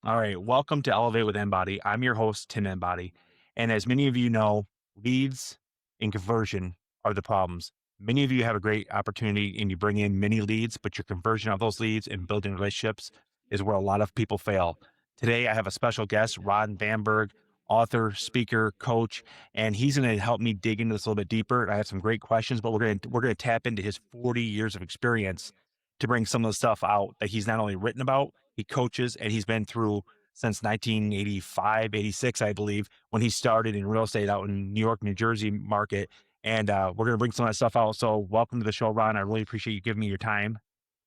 All right. Welcome to Elevate with Enbody. I'm your host, Tim Enbody. And as many of you know, leads and conversion are the problems. Many of you have a great opportunity and you bring in many leads, but your conversion of those leads and building relationships is where a lot of people fail. Today, I have a special guest, Ron Weinberg, author, speaker, coach, and he's going to help me dig into this a little bit deeper. I have some great questions, but we're going to tap into his 40 years of experience to bring some of the stuff out that he's not only written about, he coaches, and he's been through since 1985, 86, I believe, when he started in real estate out in New York, New Jersey market. And we're going to bring some of that stuff out. So welcome to the show, Ron. I really appreciate you giving me your time.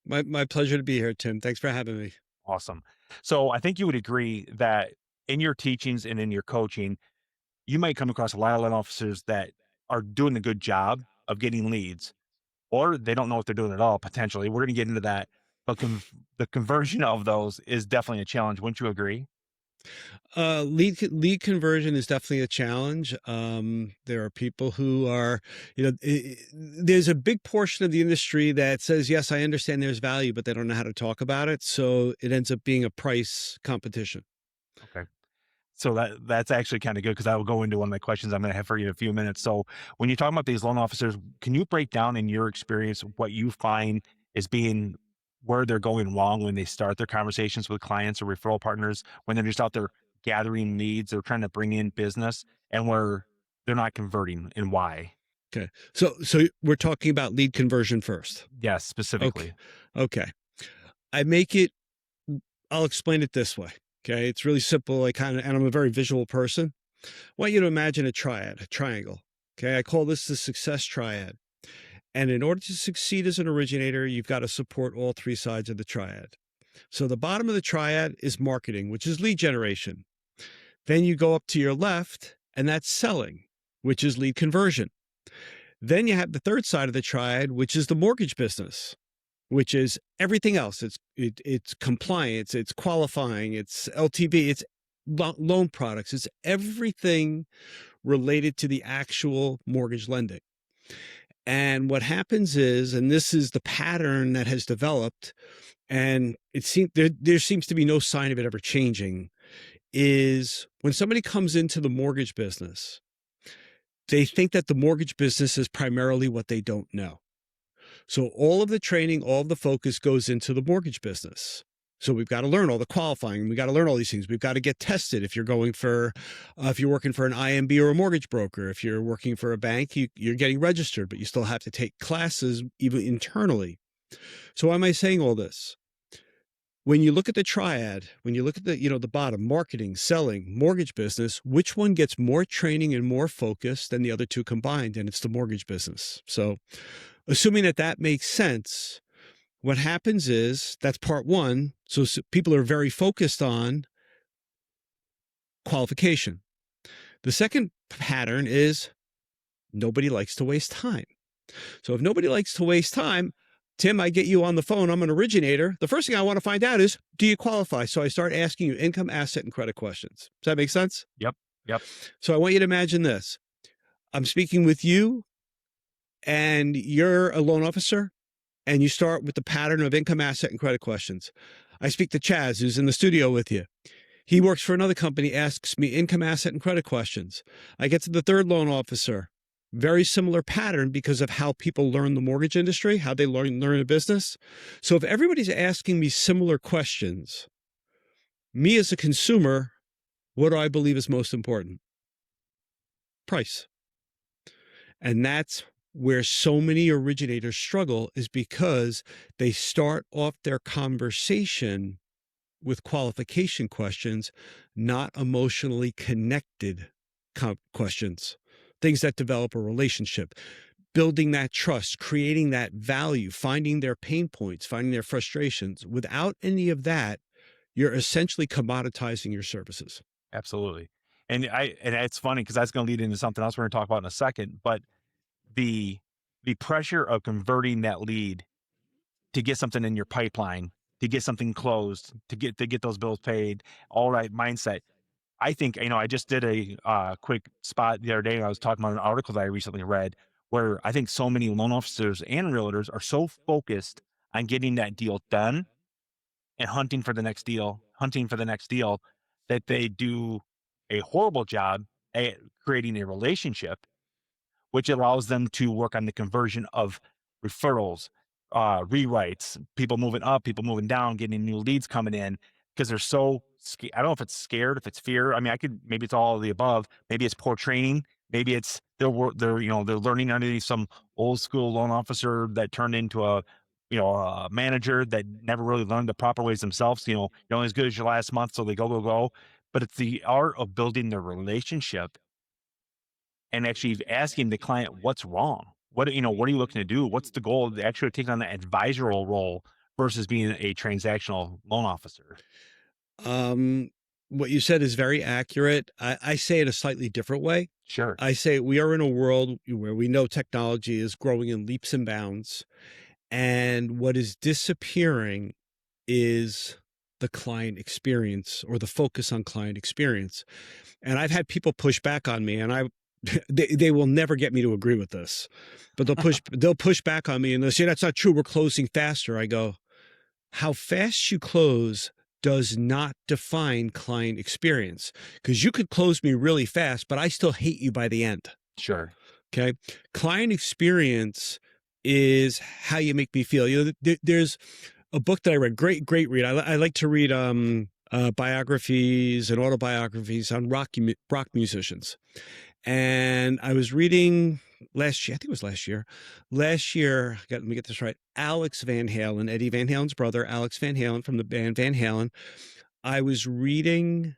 My pleasure to be here, Tim. Thanks for having me. Awesome. So I think you would agree that in your teachings and in your coaching, you might come across a lot of loan officers that are doing a good job of getting leads, or they don't know what they're doing at all, potentially. We're going to get into that. But the conversion of those is definitely a challenge. Wouldn't you agree? Lead conversion is definitely a challenge. There are people who are, there's a big portion of the industry that says, yes, I understand there's value, but they don't know how to talk about it. So it ends up being a price competition. Okay. So that's actually kind of good because I will go into one of my questions I'm going to have for you in a few minutes. So when you talk about these loan officers, can you break down in your experience what you find is being where they're going wrong when they start their conversations with clients or referral partners, when they're just out there gathering leads or trying to bring in business and where they're not converting and why? Okay. So we're talking about lead conversion first. Yes, Okay. specifically. Okay. I make it, I'll explain it this way. Okay. It's really simple. And I'm a very visual person. I want you to imagine a triad, a triangle. Okay. I call this the success triad. And in order to succeed as an originator, you've got to support all three sides of the triad. So the bottom of the triad is marketing, which is lead generation. Then you go up to your left, and that's selling, which is lead conversion. Then you have the third side of the triad, which is the mortgage business, which is everything else. It's compliance, it's qualifying, it's LTV, it's loan products, it's everything related to the actual mortgage lending. And what happens is, and this is the pattern that has developed, and it seems there seems to be no sign of it ever changing, is when somebody comes into the mortgage business, they think that the mortgage business is primarily what they don't know. So all of the training, all of the focus goes into the mortgage business. So we've got to learn all the qualifying. We got to learn all these things. We've got to get tested. If you're going for, if you're working for an IMB or a mortgage broker, if you're working for a bank, you're getting registered, but you still have to take classes even internally. So why am I saying all this? When you look at the triad, when you look at the bottom, marketing, selling, mortgage business, which one gets more training and more focus than the other two combined? And it's the mortgage business. So assuming that that makes sense, what happens is that's part one. So people are very focused on qualification. The second pattern is nobody likes to waste time. So if nobody likes to waste time, Tim, I get you on the phone. I'm an originator. The first thing I want to find out is, do you qualify? So I start asking you income, asset, and credit questions. Does that make sense? Yep. Yep. So I want you to imagine this. I'm speaking with you and you're a loan officer and you start with the pattern of income, asset, and credit questions. I speak to Chaz, who's in the studio with you. He works for another company, asks me income, asset, and credit questions. I get to the third loan officer. Very similar pattern because of how people learn the mortgage industry, how they learn a business. So if everybody's asking me similar questions, me as a consumer, what do I believe is most important? Price. And that's where so many originators struggle, is because they start off their conversation with qualification questions, not emotionally connected questions, things that develop a relationship, building that trust, creating that value, finding their pain points, finding their frustrations. Without any of that, you're essentially commoditizing your services. Absolutely. And it's funny because that's going to lead into something else we're going to talk about in a second. But the the pressure of converting that lead to get something in your pipeline, to get something closed, to get those bills paid, all that mindset. I think, I just did a quick spot the other day. I was talking about an article that I recently read where I think so many loan officers and realtors are so focused on getting that deal done and hunting for the next deal, hunting for the next deal, that they do a horrible job at creating a relationship, which allows them to work on the conversion of referrals, rewrites, people moving up, people moving down, getting new leads coming in because they're so I don't know if it's scared, if it's fear. I mean, I could maybe it's all of the above. Maybe it's poor training. Maybe it's they're they're learning underneath some old school loan officer that turned into a a manager that never really learned the proper ways themselves. You're only as good as your last month, so they go. But it's the art of building the relationship and actually asking the client what's wrong. What are you looking to do? What's the goal to actually take on the advisory role versus being a transactional loan officer? Um, what you said is very accurate. I say it a slightly different way. Sure. I say we are in a world where we know technology is growing in leaps and bounds, and what is disappearing is the client experience or the focus on client experience. And I've had people push back on me, and they will never get me to agree with this, but they'll push back on me and they'll say that's not true. We're closing faster. I go, how fast you close does not define client experience, because you could close me really fast, but I still hate you by the end. Sure. Okay. Client experience is how you make me feel. There's a book that I read, great read. I like to read biographies and autobiographies on rock musicians. And I was reading last year, I think it was last year. Let me get this right. Alex Van Halen, Eddie Van Halen's brother, Alex Van Halen from the band Van Halen. I was reading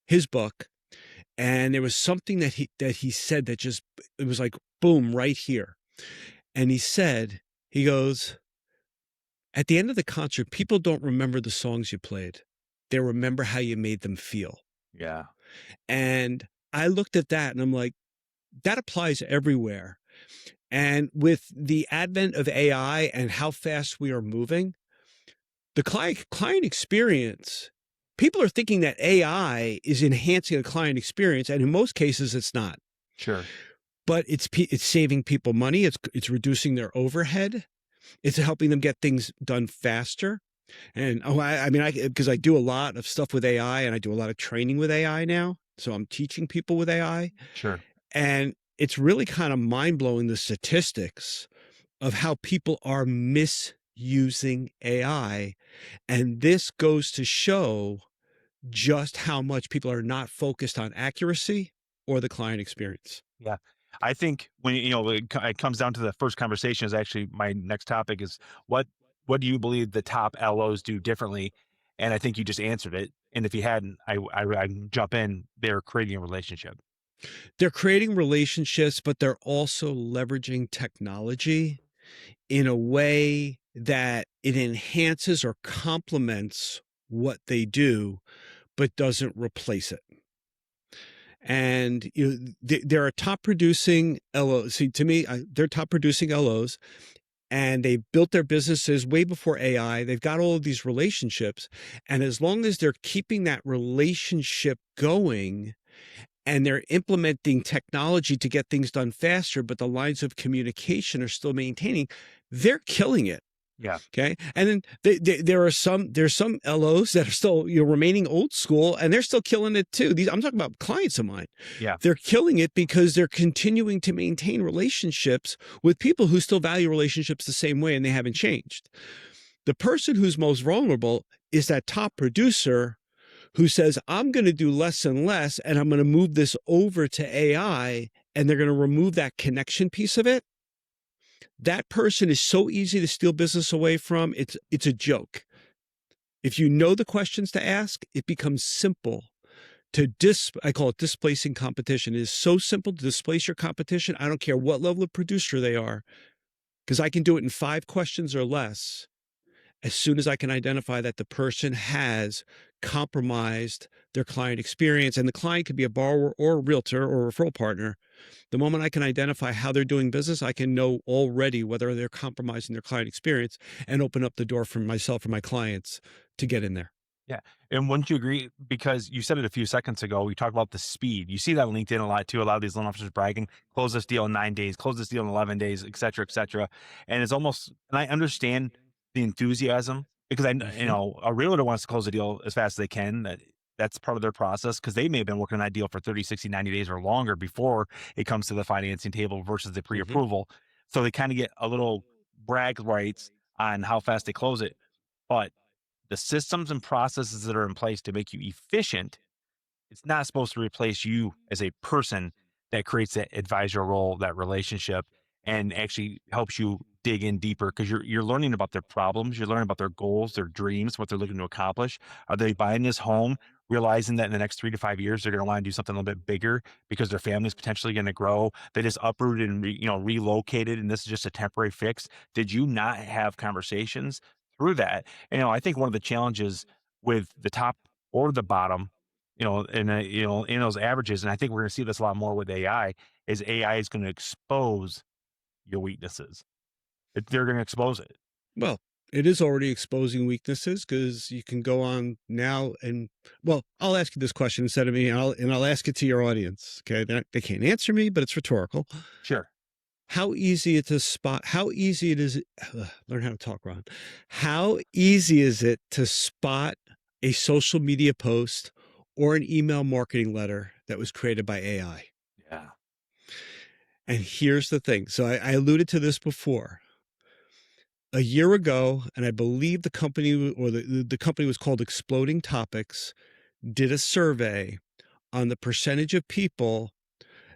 his book, and there was something that he said that just, it was like boom right here. And he goes, at the end of the concert, people don't remember the songs you played. They remember how you made them feel. Yeah. And I looked at that and I'm like, that applies everywhere. And with the advent of AI and how fast we are moving, the client experience, people are thinking that AI is enhancing a client experience. And in most cases, it's not. Sure. But it's saving people money. It's reducing their overhead. It's helping them get things done faster. And because I do a lot of stuff with AI and I do a lot of training with AI now. So I'm teaching people with AI. Sure. And it's really kind of mind blowing, the statistics of how people are misusing AI. And this goes to show just how much people are not focused on accuracy or the client experience. Yeah. I think when it comes down to the first conversation is actually my next topic is what do you believe the top LOs do differently? And I think you just answered it. And if you hadn't, I'd jump in. They're creating a relationship. They're creating relationships, but they're also leveraging technology in a way that it enhances or complements what they do, but doesn't replace it. And there are top producing LOs. See, to me, they're top producing LOs, and they built their businesses way before AI. They've got all of these relationships, and as long as they're keeping that relationship going, and they're implementing technology to get things done faster, but the lines of communication are still maintaining, they're killing it. Yeah. Okay. And then there's some LOs that are still remaining old school, and they're still killing it too. I'm talking about clients of mine. Yeah. They're killing it because they're continuing to maintain relationships with people who still value relationships the same way, and they haven't changed. The person who's most vulnerable is that top producer who says, I'm going to do less and less, and I'm going to move this over to AI, and they're going to remove that connection piece of it. That person is so easy to steal business away from. It's a joke. If you know the questions to ask, it becomes simple I call it displacing competition. It is so simple to displace your competition. I don't care what level of producer they are, because I can do it in 5 questions or less. As soon as I can identify that the person has compromised their client experience, and the client could be a borrower or a realtor or a referral partner. The moment I can identify how they're doing business, I can know already whether they're compromising their client experience and open up the door for myself or my clients to get in there. Yeah. And wouldn't you agree? Because you said it a few seconds ago, we talked about the speed. You see that on LinkedIn a lot too. A lot of these loan officers bragging, close this deal in 9 days, close this deal in 11 days, et cetera, et cetera. And it's almost, and I understand the enthusiasm because Mhm. a realtor wants to close a deal as fast as they can. That's part of their process because they may have been working on that deal for 30, 60, 90 days or longer before it comes to the financing table versus the Mhm. pre-approval. So they kind of get a little brag rights on how fast they close it. But the systems and processes that are in place to make you efficient, it's not supposed to replace you as a person that creates that advisor role, that relationship, and actually helps you dig in deeper because you're learning about their problems, you're learning about their goals, their dreams, what they're looking to accomplish. Are they buying this home, realizing that in the next 3 to 5 years they're going to want to do something a little bit bigger because their family's potentially going to grow? They just uprooted and relocated, and this is just a temporary fix. Did you not have conversations through that? I think one of the challenges with the top or the bottom in those averages, and I think we're gonna see this a lot more with AI, is AI is gonna expose your weaknesses. They're gonna expose it. Well, it is already exposing weaknesses because you can go on now and well, I'll ask you this question instead of me, and I'll ask it to your audience. Okay, they can't answer me, but it's rhetorical. Sure. How easy it is learn how to talk, Ron. How easy is it to spot a social media post or an email marketing letter that was created by AI? Yeah. And here's the thing. So I alluded to this before. A year ago, and I believe the company or the company was called Exploding Topics, did a survey on the percentage of people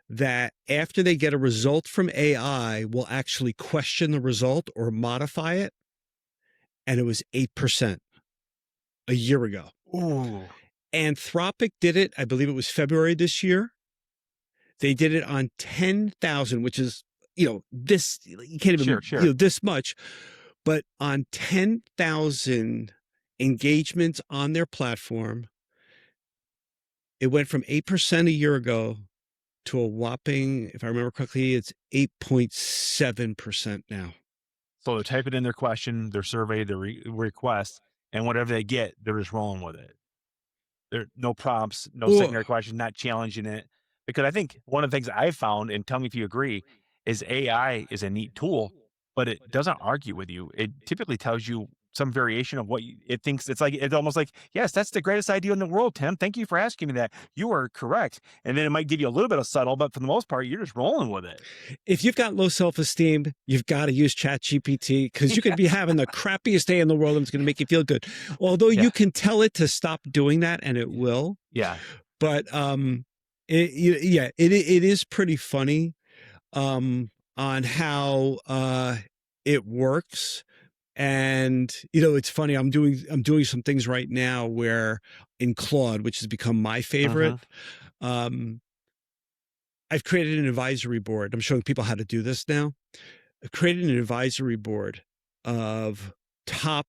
that after they get a result from AI will actually question the result or modify it. And it was 8% a year ago. Ooh. Anthropic did it, I believe it was February this year. They did it on 10,000, which is, this, you can't Sure, even, sure. this much, but on 10,000 engagements on their platform, it went from 8% a year ago to a whopping, if I remember correctly, it's 8.7% now. So they're typing in their question, their survey, their request, and whatever they get, they're just rolling with it. There no prompts, no Oh, secondary questions, not challenging it. Because I think one of the things I've found, and tell me if you agree, is AI is a neat tool, but it doesn't argue with you. It typically tells you some variation of what it thinks. It's almost like, yes, that's the greatest idea in the world, Tim. Thank you for asking me that. You are correct. And then it might give you a little bit of subtle, but for the most part, you're just rolling with it. if you've got low self-esteem, you've got to use ChatGPT because you could be having the crappiest day in the world and it's going to make you feel good. Although Yeah. you can tell it to stop doing that and it will, Yeah. but yeah, it is pretty funny on how it works. And it's funny. I'm doing some things right now where in Claude, which has become my Hmm. favorite, um, I've created an advisory board. I'm showing people how to do this now. I've created an advisory board of top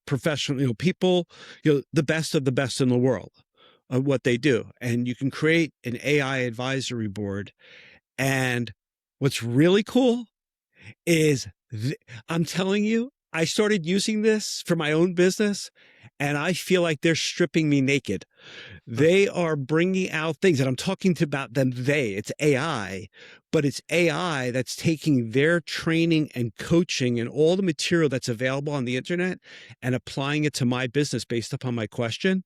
professional, people, the best of the best in the world of what they do. And you can create an AI advisory board. And what's really cool is I'm telling you, I started using this for my own business and I feel like they're stripping me naked. They are bringing out things, and I'm talking to about them. It's AI, but it's AI that's taking their training and coaching and all the material that's available on the internet and applying it to my business based upon my question.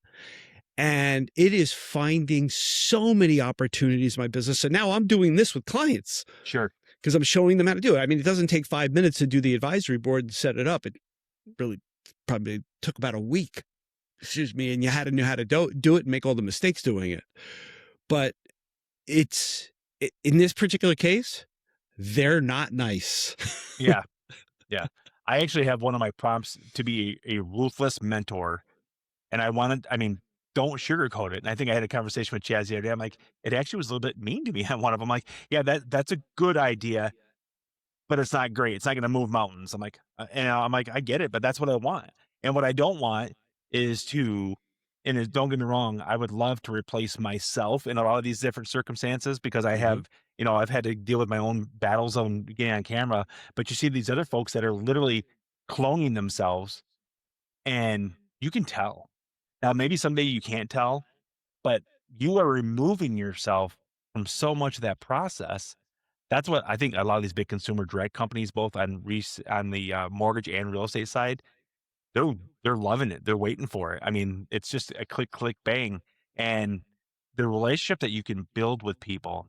And it is finding so many opportunities in my business. So now I'm doing this with clients Sure. because I'm showing them how to do it. I mean, it doesn't take 5 minutes to do the advisory board and set it up. It really probably took about a week, excuse me, and you had to know how to do it and make all the mistakes doing it. But in this particular case, they're not nice. Yeah. Yeah. I actually have one of my prompts to be a ruthless mentor. And I mean, don't sugarcoat it. And I think I had a conversation with Chaz the other day. I'm like, it actually was a little bit mean to me on one of them. Like, yeah, that's a good idea, but it's not great. It's not going to move mountains. I'm like, I get it, but that's what I want. And what I don't want is don't get me wrong, I would love to replace myself in a lot of these different circumstances because Mhm. I've had to deal with my own battles on getting on camera. But you see these other folks that are literally cloning themselves and you can tell. Now, maybe someday you can't tell, but you are removing yourself from so much of that process. That's what I think a lot of these big consumer direct companies, both on the mortgage and real estate side, they're they're loving it. They're waiting for it. I mean, it's just a click, click, bang, and the relationship that you can build with people,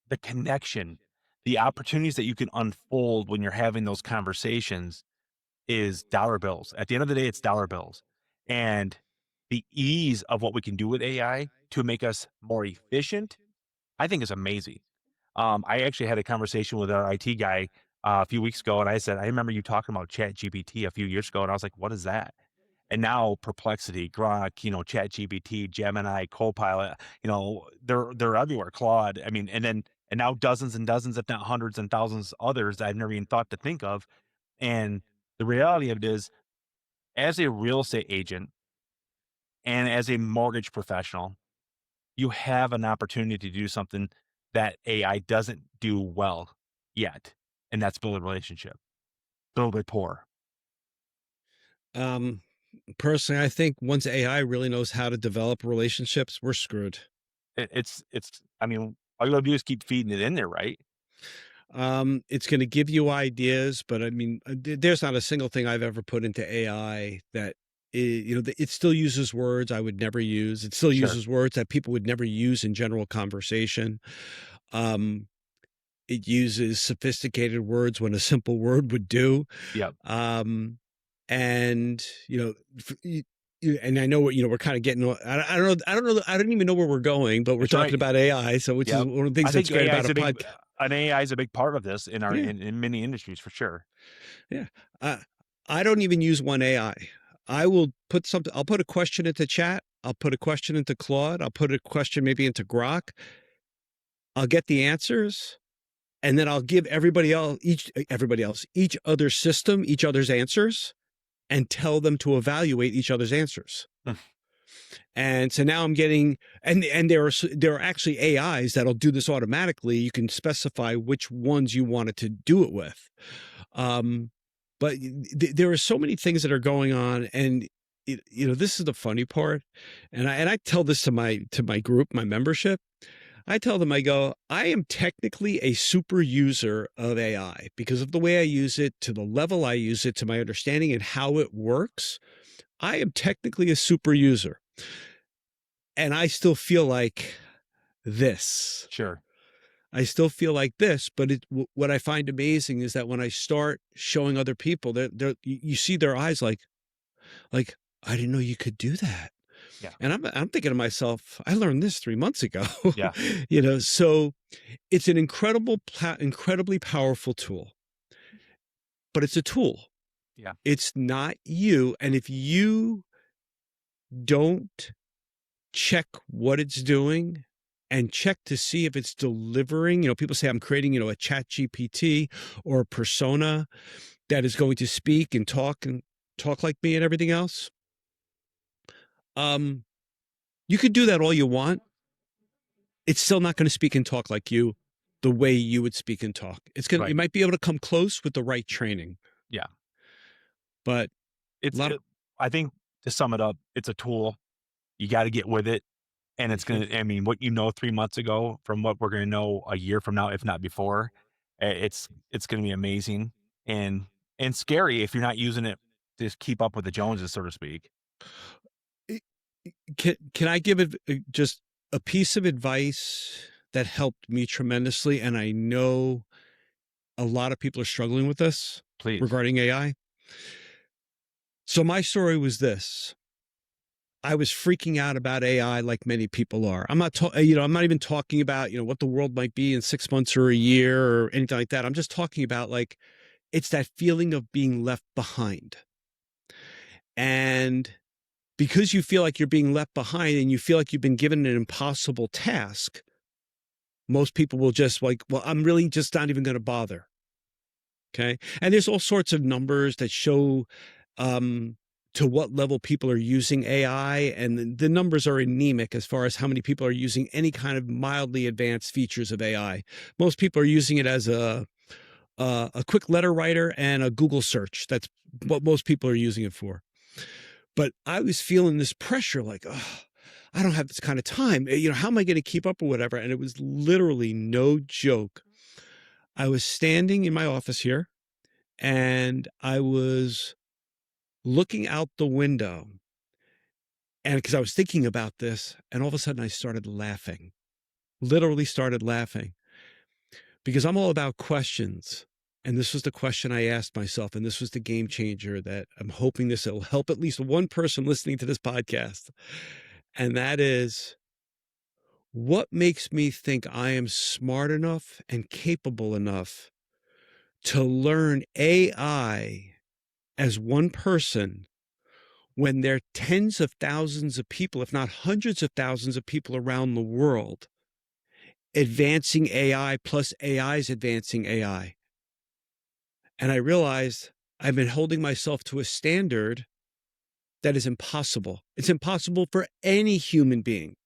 the connection, the opportunities that you can unfold when you're having those conversations is dollar bills. At the end of the day, it's dollar bills. And the ease of what we can do with AI to make us more efficient, I think is amazing. I actually had a conversation with our IT guy a few weeks ago, and I said, I remember you talking about Chat GPT a few years ago. And I was like, what is that? And now Perplexity, Grok, Chat GPT, Gemini, Copilot, they're everywhere. Claude. I mean, and now dozens and dozens, if not hundreds and thousands others that I've never even thought to think of. And the reality of it is, as a real estate agent and as a mortgage professional, you have an opportunity to do something that AI doesn't do well yet. And that's build a relationship, build rapport. Um, Personally, I think once AI really knows how to develop relationships, we're screwed. I mean, all you gotta do is keep feeding it in there, right? It's going to give you ideas, but I mean, there's not a single thing I've ever put into AI that it still uses words I would never use. It still Sure. uses words that people would never use in general conversation. Um, it uses sophisticated words when a simple word would do. Yep. Um, and and I know what we're kind of getting. I don't even know where we're going, but we're That's talking right. about AI. So, which is Yep. one of the I things that's think great AI about is a a big podcast. an AI is a big part of this in our Yeah, in many industries for sure. yeah. Uh, I don't even use one AI. I will put something. I'll put a question into chat. I'll put a question into Claude. I'll put a question maybe into Grok. I'll get the answers, and then I'll give everybody else, each other system, each other's answers, and tell them to evaluate each other's answers. And so now I'm getting, and there are actually AIs that'll do this automatically. You can specify which ones you wanted to do it with. Um, but there are so many things that are going on, and this is the funny part. And I tell this to my group, my membership. I tell them, I go, I am technically a super user of AI because of the way I use it, to the level I use it, to my understanding and how it works. I am technically a super user. And I still feel like this. Sure. I still feel like this, but what I find amazing is that when I start showing other people, you see their eyes like, I didn't know you could do that. Yeah. And I'm thinking to myself, I learned this 3 months ago. Yeah. So it's an incredibly powerful tool, but it's a tool. Yeah. It's not you. And if you don't check what it's doing and check to see if it's delivering, people say I'm creating, a chat GPT or a persona that is going to speak and talk like me and everything else. You could do that all you want. It's still not going to speak and talk like you the way you would speak and talk. You Right. might be able to come close with the right training, Yeah. but a It's lot of, it, I think to sum it up, it's a tool. You got to get with it. And it's Mhm. gonna I mean, what you know 3 months ago from what we're gonna know a year from now, if not before, it's gonna be amazing and scary if you're not using it to just keep up with the Joneses, so to speak. I- can I give it just a piece of advice that helped me tremendously? And I know a lot of people are struggling with this Please. regarding AI. So my story was this. I was freaking out about AI like many people are. I'm not even talking about, what the world might be in 6 months or a year or anything like that. I'm just talking about like it's that feeling of being left behind. And because you feel like you're being left behind and you feel like you've been given an impossible task, most people will just like, well, I'm really just not even going to bother. Okay. And there's all sorts of numbers that show um, to what level people are using AI. And the numbers are anemic as far as how many people are using any kind of mildly advanced features of AI. Most people are using it as a quick letter writer and a Google search. That's what most people are using it for. But I was feeling this pressure like, oh, I don't have this kind of time. How am I going to keep up or whatever? And it was literally no joke. I was standing in my office here and I was looking out the window, and because I was thinking about this, and all of a sudden I started laughing, literally started laughing, because I'm all about questions. And this was the question I asked myself, and this was the game changer that I'm hoping this will help at least one person listening to this podcast. And that is, what makes me think I am smart enough and capable enough to learn AI as one person when there are tens of thousands of people, if not hundreds of thousands of people around the world advancing AI, plus AI's advancing AI? And I realized I've been holding myself to a standard that is impossible. It's impossible for any human being.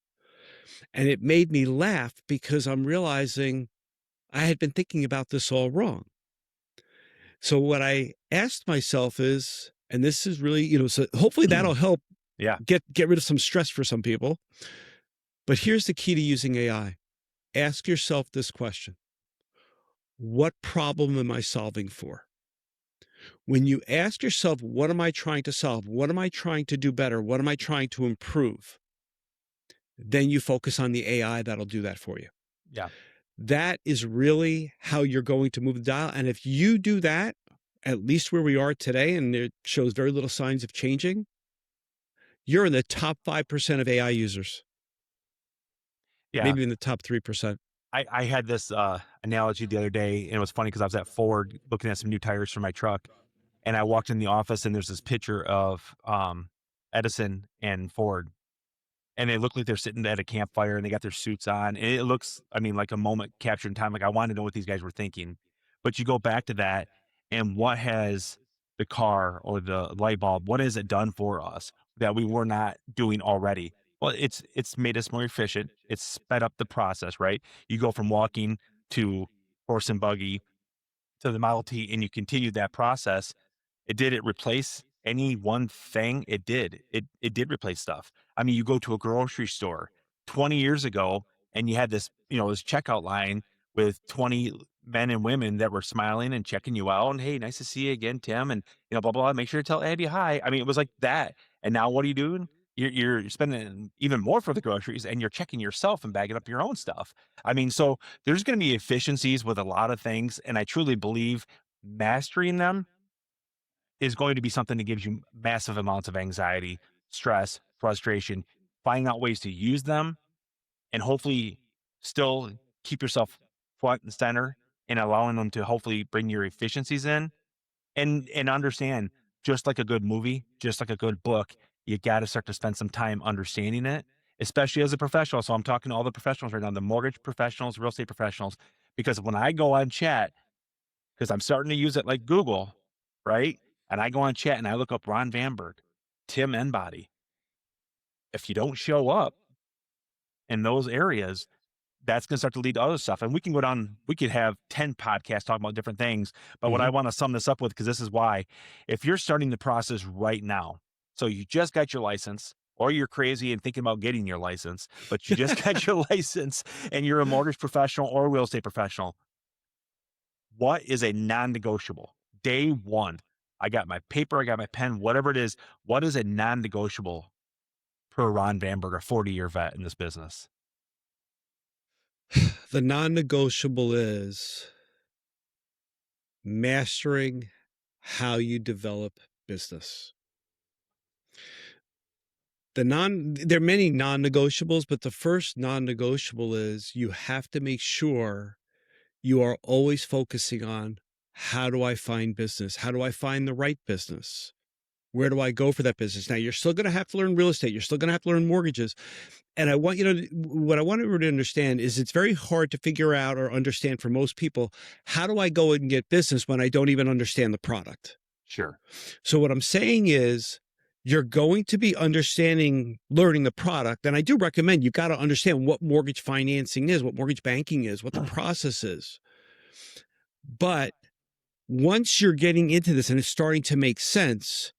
And it made me laugh because I'm realizing I had been thinking about this all wrong. So what I asked myself is, and this is really, so hopefully that'll help Yeah. get rid of some stress for some people. But here's the key to using AI. Ask yourself this question. What problem am I solving for? When you ask yourself, what am I trying to solve? What am I trying to do better? What am I trying to improve? Then you focus on the AI that'll do that for you. Yeah. That is really how you're going to move the dial. And if you do that, at least where we are today, and it shows very little signs of changing, you're in the top 5% of AI users, Yeah. maybe in the top 3%. I had this analogy the other day, and it was funny because I was at Ford looking at some new tires for my truck, and I walked in the office, and there's this picture of Edison and Ford, and they look like they're sitting at a campfire, and they got their suits on, and it looks, I mean, like a moment captured in time. Like I wanted to know what these guys were thinking, but you go back to that, and what has the car or the light bulb? What has it done for us that we were not doing already? Well, it's made us more efficient. It's sped up the process, right? You go from walking to horse and buggy to the Model T, and you continue that process. Did it replace any one thing? It did. It did replace stuff. I mean, you go to a grocery store 20 years ago and you had this, this checkout line with 20 men and women that were smiling and checking you out and, hey, nice to see you again, Tim, and blah blah blah. Make sure to tell Abby hi. I mean, it was like that. And now what are you doing? You're spending even more for the groceries and you're checking yourself and bagging up your own stuff. I mean, so there's going to be efficiencies with a lot of things. And I truly believe mastering them is going to be something that gives you massive amounts of anxiety, stress, frustration, finding out ways to use them and hopefully still keep yourself front and center and allowing them to hopefully bring your efficiencies in and understand, just like a good movie, just like a good book, you got to start to spend some time understanding it, especially as a professional. So I'm talking to all the professionals right now, the mortgage professionals, real estate professionals, because when I go on chat, because I'm starting to use it like Google, right? And I go on chat and I look up Ron Weinberg, Tim Enbody. If you don't show up in those areas, that's going to start to lead to other stuff. And we can go down, we could have 10 podcasts talking about different things. But what I Mhm. want to sum this up with, because this is why, if you're starting the process right now, so you just got your license, or you're crazy and thinking about getting your license, but you just got your license and you're a mortgage professional or a real estate professional, what is a non-negotiable? Day one, I got my paper, I got my pen, whatever it is. What is a non-negotiable per Ron Vamberg, a 40-year vet in this business? The non-negotiable is mastering how you develop business. There are many non-negotiables, but the first non-negotiable is you have to make sure you are always focusing on, how do I find business? How do I find the right business? Where do I go for that business? Now, you're still going to have to learn real estate. You're still going to have to learn mortgages. And I want you to, what I want everyone to understand is it's very hard to figure out or understand for most people, how do I go and get business when I don't even understand the product? Sure. So what I'm saying is, you're going to be learning the product. And I do recommend you got to understand what mortgage financing is, what mortgage banking is, what the process is. But once you're getting into this and it's starting to make sense,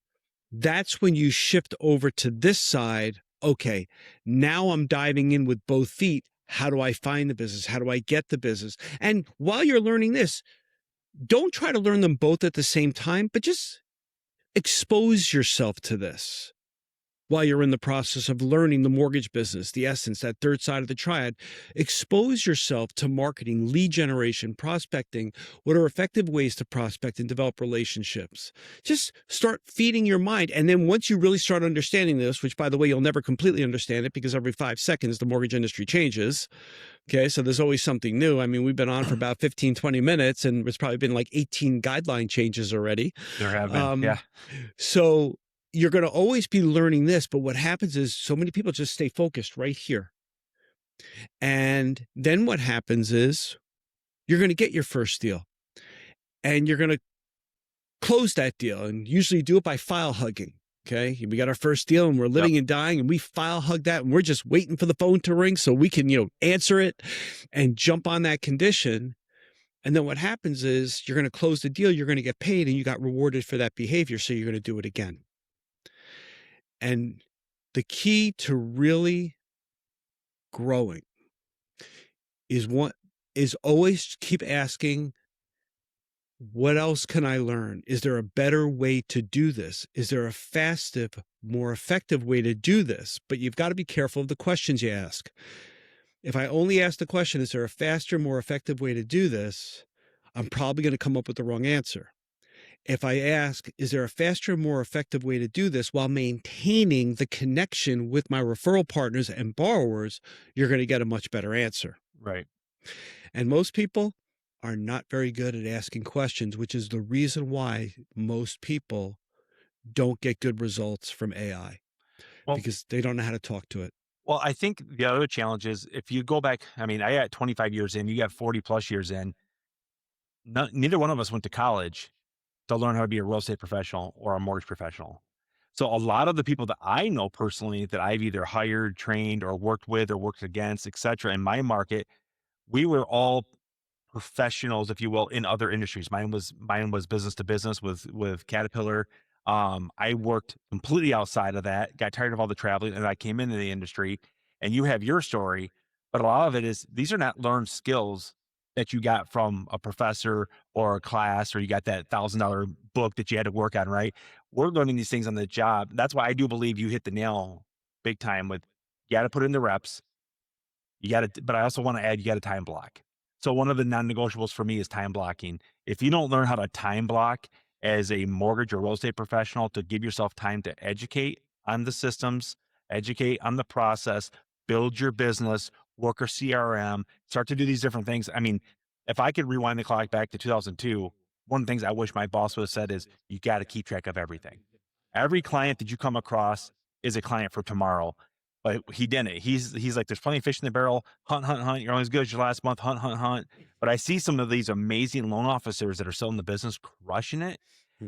that's when you shift over to this side. Okay, now I'm diving in with both feet. How do I find the business? How do I get the business? And while you're learning this, don't try to learn them both at the same time, but just expose yourself to this while you're in the process of learning the mortgage business, the essence, that third side of the triad. Expose yourself to marketing, lead generation, prospecting. What are effective ways to prospect and develop relationships? Just start feeding your mind. And then once you really start understanding this, which by the way, you'll never completely understand it because every 5 seconds, the mortgage industry changes. Okay. So there's always something new. I mean, we've been on for about 15, 20 minutes and there's probably been like 18 guideline changes already. There have been. Yeah. So you're going to always be learning this, but what happens is so many people just stay focused right here. And then what happens is you're going to get your first deal and you're going to close that deal, and usually do it by file hugging. Okay. We got our first deal and we're living and dying and we file hug that and we're just waiting for the phone to ring so we can, answer it and jump on that condition. And then what happens is you're going to close the deal, you're going to get paid, and you got rewarded for that behavior. So you're going to do it again. And the key to really growing is always keep asking, what else can I learn? Is there a better way to do this? Is there a faster, more effective way to do this? But you've got to be careful of the questions you ask. If I only ask the question, is there a faster, more effective way to do this? I'm probably going to come up with the wrong answer. If I ask, is there a faster, more effective way to do this while maintaining the connection with my referral partners and borrowers, you're going to get a much better answer. Right. And most people are not very good at asking questions, which is the reason why most people don't get good results from AI, Well, because they don't know how to talk to it. well, I think the other challenge is if you go back, I mean, I got 25 years in, you got 40 plus years in. Neither one of us went to college to learn how to be a real estate professional or a mortgage professional. So a lot of the people that I know personally that I've either hired, trained, or worked with or worked against, et cetera, in my market, we were all professionals, if you will, in other industries. Mine was business to business with Caterpillar. I worked completely outside of that, got tired of all the traveling, and I came into the industry. And you have your story, but a lot of it is these are not learned skills that you got from a professor or a class, or you got that $1,000 book that you had to work on. Right? We're learning these things on the job. That's why I do believe you hit the nail big time with you got to put in the reps. You got to, but I also want to add, you got to time block. So one of the non-negotiables for me is time blocking. If you don't learn how to time block as a mortgage or real estate professional to give yourself time to educate on the systems, educate on the process, build your business, work your CRM, start to do these different things. I mean, if I could rewind the clock back to 2002, one of the things I wish my boss would have said is you got to keep track of everything. Every client that you come across is a client for tomorrow. But he didn't. He's like, there's plenty of fish in the barrel. Hunt, hunt, hunt. You're only as good as your last month. Hunt, hunt, hunt. But I see some of these amazing loan officers that are still in the business crushing it.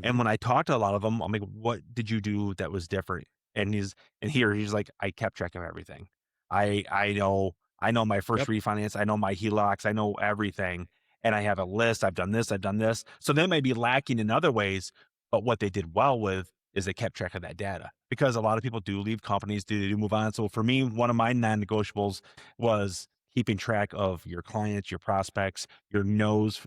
And when I talk to a lot of them, I'm like, what did you do that was different? And he's like, I kept track of everything. I know my first Yep. refinance. I know my HELOCs. I know everything. And I have a list. I've done this. I've done this. So they may be lacking in other ways, but what they did well with is they kept track of that data, because a lot of people do leave companies, do move on. So for me, one of my non-negotiables was keeping track of your clients, your prospects, our no's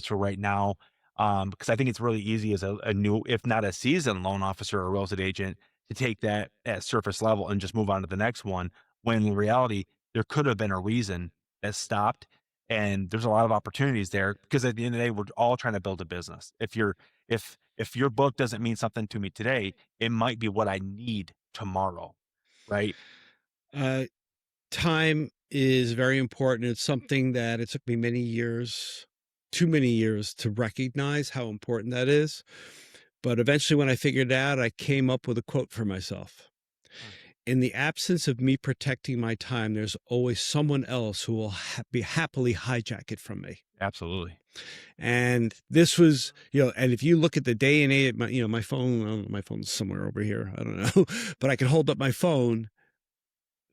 for right now. Because I think it's really easy as a new, if not a seasoned loan officer or real estate agent, to take that at surface level and just move on to the next one. When in reality, there could have been a reason that stopped. And there's a lot of opportunities there, because at the end of the day, we're all trying to build a business. If your book doesn't mean something to me today, it might be what I need tomorrow, right? Uh, Time is very important. It's something that it took me many years, too many years, to recognize how important that is. But eventually, when I figured it out, I came up with a quote for myself. Mm. In the absence of me protecting my time, there's always someone else who will be happily hijack it from me. Absolutely. And this was, and if you look at the day and age, my phone, I don't know, my phone's somewhere over here. I don't know, but I can hold up my phone.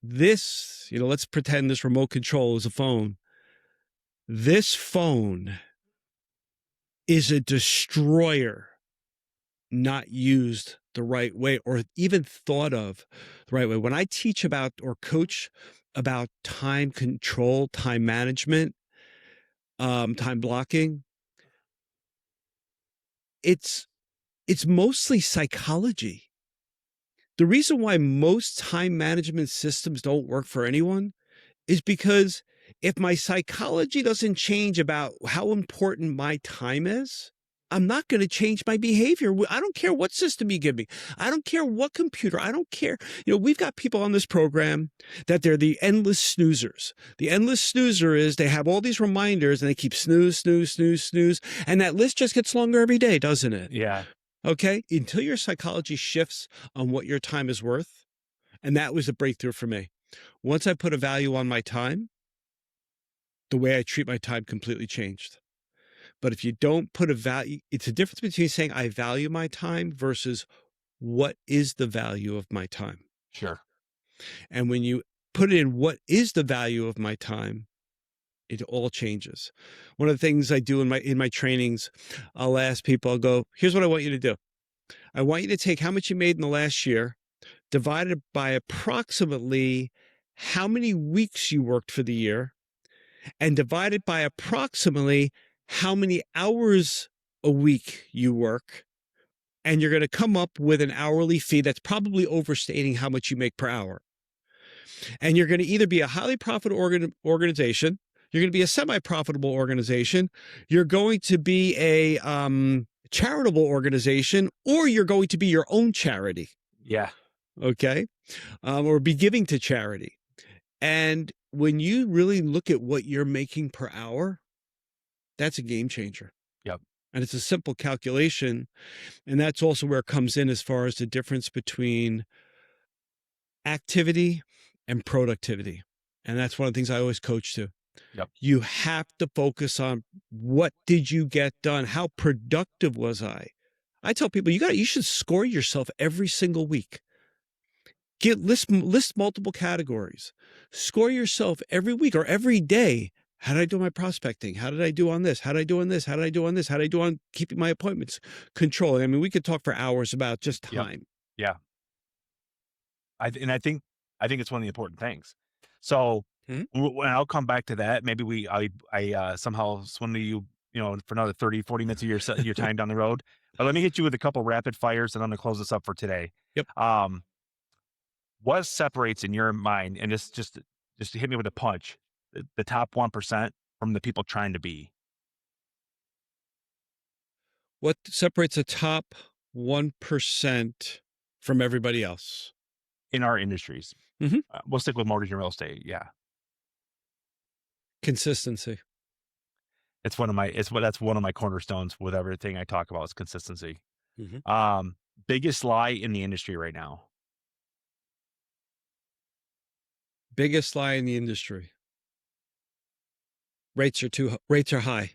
This, let's pretend this remote control is a phone. This phone is a destroyer, not used the right way or even thought of the right way. When I teach about or coach about time control, time management, time blocking, it's It's mostly psychology. The reason why most time management systems don't work for anyone is because if my psychology doesn't change about how important my time is, I'm not going to change my behavior. I don't care what system you give me. I don't care what computer. I don't care. We've got people on this program that they're the endless snoozers. The endless snoozer is they have all these reminders and they keep snooze, snooze, snooze, snooze. And that list just gets longer every day, doesn't it? Yeah. Okay. Until your psychology shifts on what your time is worth. And that was a breakthrough for me. Once I put a value on my time, the way I treat my time completely changed. But if you don't put a value, it's a difference between saying I value my time versus what is the value of my time. Sure. And when you put in what is the value of my time, it all changes. One of the things I do in my trainings, I'll ask people, I'll go, here's what I want you to do. I want you to take how much you made in the last year, divided by approximately how many weeks you worked for the year, and divided by approximately how many hours a week you work. And you're going to come up with an hourly fee that's probably overstating how much you make per hour. And you're going to either be a highly profitable organization, you're going to be a semi-profitable organization, you're going to be a charitable organization, or you're going to be your own charity. Yeah. Okay. Or be giving to charity. And when you really look at what you're making per hour, that's a game changer. Yep. And it's a simple calculation. And that's also where it comes in as far as the difference between activity and productivity. And that's one of the things I always coach to. Yep. You have to focus on what did you get done? How productive was I? I tell people you should score yourself every single week. List multiple categories. Score yourself every week or every day. How did I do my prospecting? How did I do on this? How did I do on this? How did I do on this? How did I do on keeping my appointments? Control. I mean, we could talk for hours about just time. Yep. Yeah. I think it's one of the important things. So when I'll come back to that, maybe I somehow swim to you, for another 30, 40 minutes of your time down the road. But let me hit you with a couple rapid fires and I'm going to close this up for today. Yep. What separates in your mind, and just to hit me with a punch, the top 1% from the people trying to be? What separates the top 1% from everybody else? In our industries. We'll stick with mortgage and real estate. Yeah. Consistency. That's one of my cornerstones with everything I talk about is consistency. Biggest lie in the industry right now. Biggest lie in the industry. Rates are high.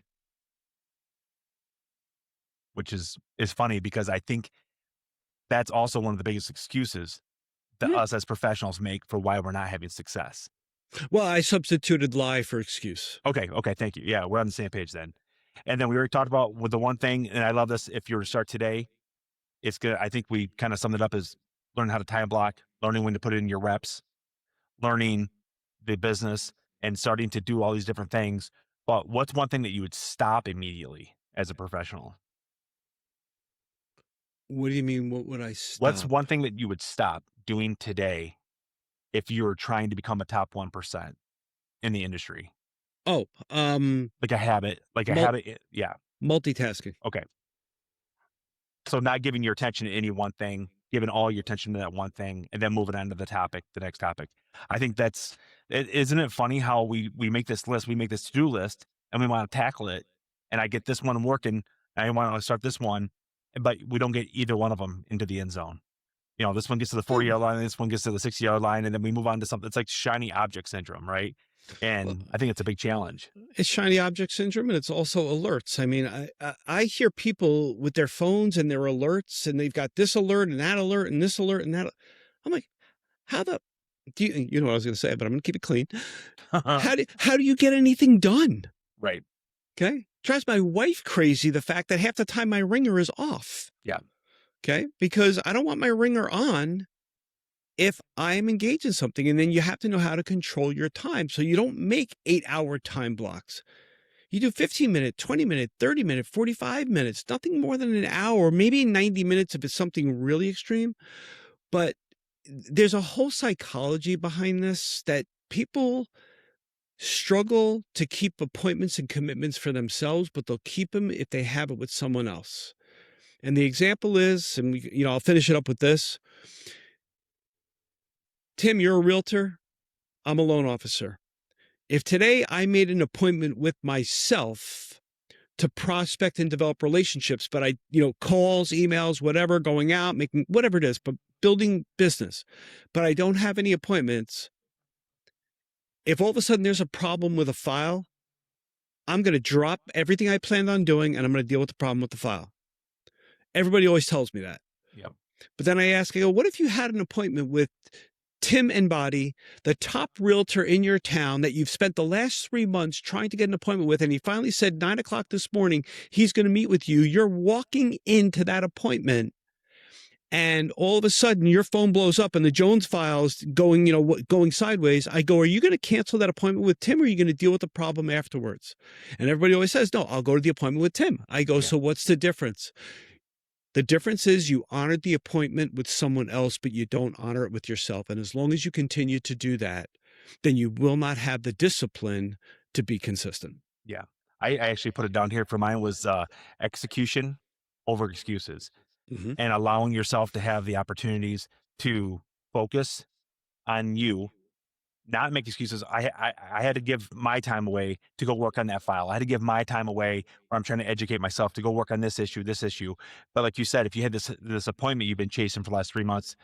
Which is funny because I think that's also one of the biggest excuses that us as professionals make for why we're not having success. Well, I substituted lie for excuse. Okay. Thank you. Yeah, we're on the same page then. And then we already talked about with the one thing, and I love this. If you were to start today, it's good. I think we kind of summed it up as learning how to time block, learning when to put it in your reps, learning the business, and starting to do all these different things. But what's one thing that you would stop immediately as a professional? What do you mean? What would I stop? What's one thing that you would stop doing today if you were trying to become a top 1% in the industry? Oh, like a habit, yeah. Multitasking. Okay. So not giving your attention to any one thing, giving all your attention to that one thing, and then moving on to the next topic. I think isn't it funny how we make this list, we make this to-do list, and we want to tackle it, and I get this one working, and I want to start this one, but we don't get either one of them into the end zone. This one gets to the 40-yard line, this one gets to the 60-yard line, and then we move on to something. It's like shiny object syndrome, right? And I think it's a big challenge. It's shiny object syndrome, and it's also alerts. I mean, I hear people with their phones and their alerts, and they've got this alert and that alert and this alert and that. I'm like, do you know what I was going to say, but I'm going to keep it clean. How do you get anything done? Right. Okay. Drives my wife crazy, the fact that half the time my ringer is off. Yeah. Okay. Because I don't want my ringer on if I am engaged in something. And then you have to know how to control your time. So you don't make 8-hour time blocks. You do 15-minute, 20-minute, 30-minute, 45 minutes, nothing more than an hour, maybe 90 minutes if it's something really extreme. But there's a whole psychology behind this that people struggle to keep appointments and commitments for themselves, but they'll keep them if they have it with someone else. And the example is, and I'll finish it up with this. Tim, you're a realtor. I'm a loan officer. If today I made an appointment with myself to prospect and develop relationships, but calls, emails, whatever, going out, making whatever it is, but building business, but I don't have any appointments. If all of a sudden there's a problem with a file, I'm going to drop everything I planned on doing and I'm going to deal with the problem with the file. Everybody always tells me that. Yep. But then I go, what if you had an appointment with Tim Enbody, the top realtor in your town that you've spent the last 3 months trying to get an appointment with, and he finally said 9 o'clock this morning, he's going to meet with you. You're walking into that appointment and all of a sudden your phone blows up and the Jones file's going, going sideways. I go, are you going to cancel that appointment with Tim or are you going to deal with the problem afterwards? And everybody always says, no, I'll go to the appointment with Tim. I go, so what's the difference? The difference is you honored the appointment with someone else, but you don't honor it with yourself. And as long as you continue to do that, then you will not have the discipline to be consistent. Yeah. I actually put it down here for mine was execution over excuses Mhm. and allowing yourself to have the opportunities to focus on you, not make excuses. I had to give my time away to go work on that file. I had to give my time away where I'm trying to educate myself to go work on this issue, this issue. But like you said, if you had this appointment you've been chasing for the last 3 months,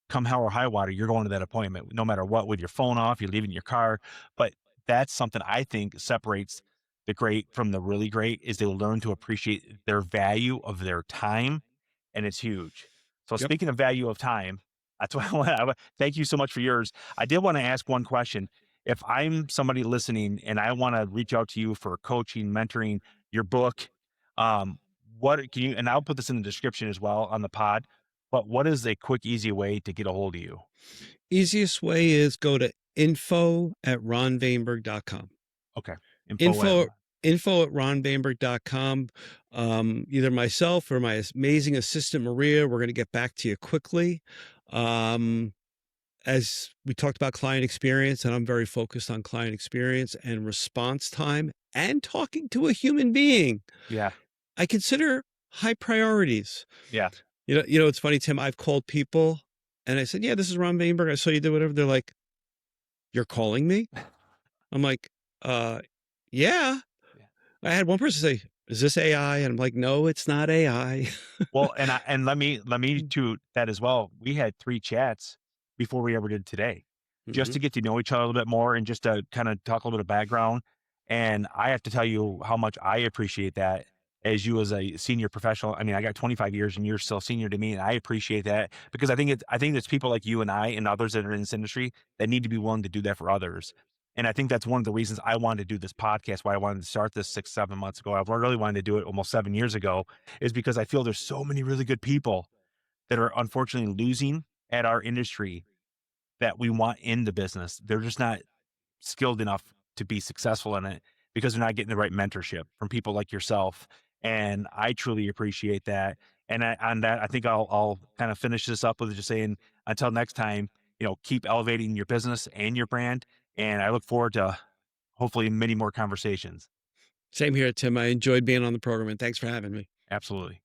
come hell or high water, you're going to that appointment no matter what, with your phone off, you're leaving your car. But that's something I think separates the great from the really great is they learn to appreciate their value of their time, and it's huge. So Yep. speaking of value of time, that's why thank you so much for yours. I did want to ask one question. If I'm somebody listening and I want to reach out to you for coaching, mentoring, your book, um, what can you, and I'll put this in the description as well on the pod, but what is a quick, easy way to get a hold of you? Easiest way is go to info@ronweinberg.com. Okay. Info at, Info info@ronweinberg.com. Either myself or my amazing assistant Maria, we're going to get back to you quickly. As we talked about client experience, and I'm very focused on client experience and response time and talking to a human being. yeah. I consider high priorities. Yeah. It's funny, Tim. I've called people and I said, "Yeah, this is Ron Weinberg. I saw you do whatever." They're like, "You're calling me?" I'm like, yeah." Yeah. I had one person say, "Is this AI?" And I'm like, "No, it's not AI." Well, and let me to that as well. We had 3 chats before we ever did today, just Mhm. to get to know each other a little bit more and just to kind of talk a little bit of background. And I have to tell you how much I appreciate that as you as a senior professional. I mean, I got 25 years and you're still senior to me, and I appreciate that because I think it's people like you and I and others that are in this industry that need to be willing to do that for others. And I think that's one of the reasons I wanted to do this podcast, why I wanted to start this 6, 7 months ago. I really wanted to do it almost 7 years ago, is because I feel there's so many really good people that are unfortunately losing at our industry that we want in the business. They're just not skilled enough to be successful in it because they're not getting the right mentorship from people like yourself. And I truly appreciate that. And on that, I think I'll kind of finish this up with just saying, until next time, keep elevating your business and your brand. And I look forward to hopefully many more conversations. Same here, Tim. I enjoyed being on the program, and thanks for having me. Absolutely.